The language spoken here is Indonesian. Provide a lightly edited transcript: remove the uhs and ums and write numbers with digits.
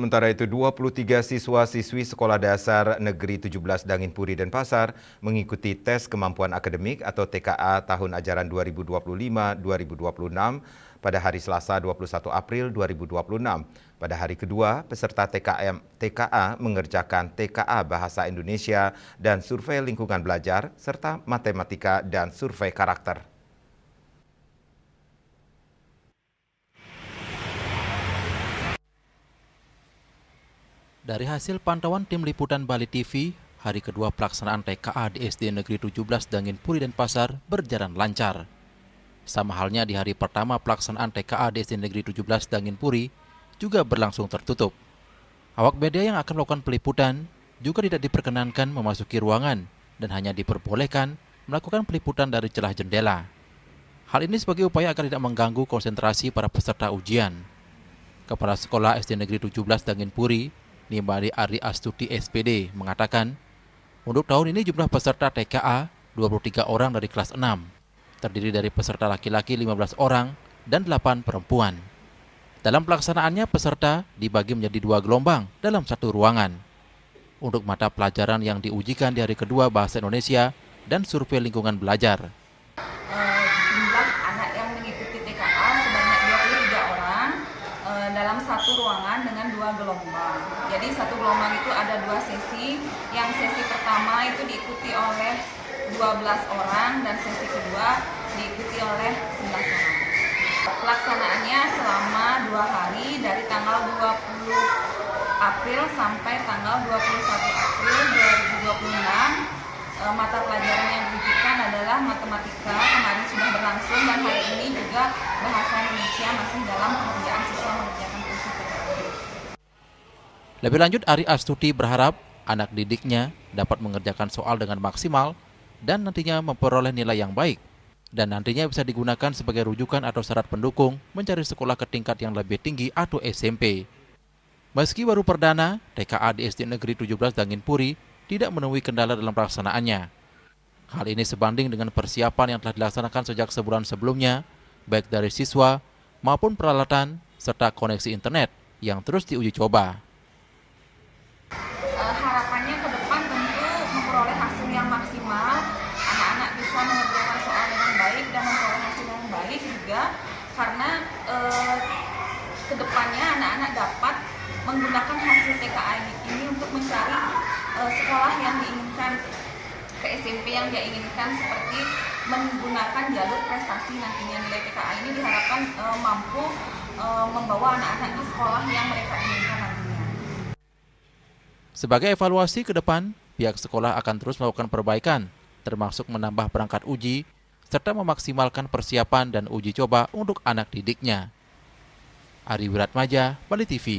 Sementara itu, 23 siswa-siswi Sekolah Dasar Negeri 17 Danginpuri, Denpasar mengikuti tes kemampuan akademik atau TKA tahun ajaran 2025-2026 pada hari Selasa 21 April 2026. Pada hari kedua, peserta TKA mengerjakan TKA Bahasa Indonesia dan survei lingkungan belajar, serta matematika dan survei karakter. Dari hasil pantauan tim liputan Bali TV, hari kedua pelaksanaan TKA di SD Negeri 17 Danginpuri, Denpasar berjalan lancar. Sama halnya di hari pertama pelaksanaan TKA di SD Negeri 17 Danginpuri juga berlangsung tertutup. Awak media yang akan melakukan peliputan juga tidak diperkenankan memasuki ruangan dan hanya diperbolehkan melakukan peliputan dari celah jendela. Hal ini sebagai upaya agar tidak mengganggu konsentrasi para peserta ujian. Kepala Sekolah SD Negeri 17 Danginpuri, Nimari Ari Astuti SPD, mengatakan, untuk tahun ini jumlah peserta TKA 23 orang dari kelas 6, terdiri dari peserta laki-laki 15 orang dan 8 perempuan. Dalam pelaksanaannya, peserta dibagi menjadi 2 gelombang dalam satu ruangan. Untuk mata pelajaran yang diujikan di hari kedua Bahasa Indonesia dan survei lingkungan belajar. Jumlah anak yang mengikuti TKA sebanyak 23 orang dalam satu ruangan dengan 2 gelombang. Jadi satu gelombang itu ada 2 sesi. Yang sesi pertama itu diikuti oleh 12 orang dan sesi kedua diikuti oleh 11 orang. Pelaksanaannya selama 2 hari dari tanggal 20 April sampai tanggal 21 April 2026. Mata pelajaran yang diujikan adalah matematika, kemarin sudah berlangsung, dan hari ini juga bahasa Indonesia masih dalam pengerjaan siswa mengerjakan kursus TKA. Lebih lanjut, Ari Astuti berharap anak didiknya dapat mengerjakan soal dengan maksimal dan nantinya memperoleh nilai yang baik, dan nantinya bisa digunakan sebagai rujukan atau syarat pendukung mencari sekolah ke tingkat yang lebih tinggi atau SMP. Meski baru perdana, TKA di SD Negeri 17 Danginpuri tidak menemui kendala dalam pelaksanaannya. Hal ini sebanding dengan persiapan yang telah dilaksanakan sejak sebulan sebelumnya, baik dari siswa maupun peralatan serta koneksi internet yang terus diuji coba. Harapannya ke depan tentu memperoleh hasil yang maksimal, anak-anak bisa mengerjakan soal dengan baik dan memperoleh hasil yang baik juga, karena ke depannya anak-anak dapat menggunakan hasil TKA ini untuk mencari sekolah yang diinginkan, ke SMP yang dia inginkan, seperti menggunakan jalur prestasi. Nantinya nilai TKA ini diharapkan mampu membawa anak-anak ke sekolah yang mereka inginkan nantinya. Sebagai evaluasi ke depan, pihak sekolah akan terus melakukan perbaikan, termasuk menambah perangkat uji, serta memaksimalkan persiapan dan uji coba untuk anak didiknya. Ari Wiratmaja, Bali TV.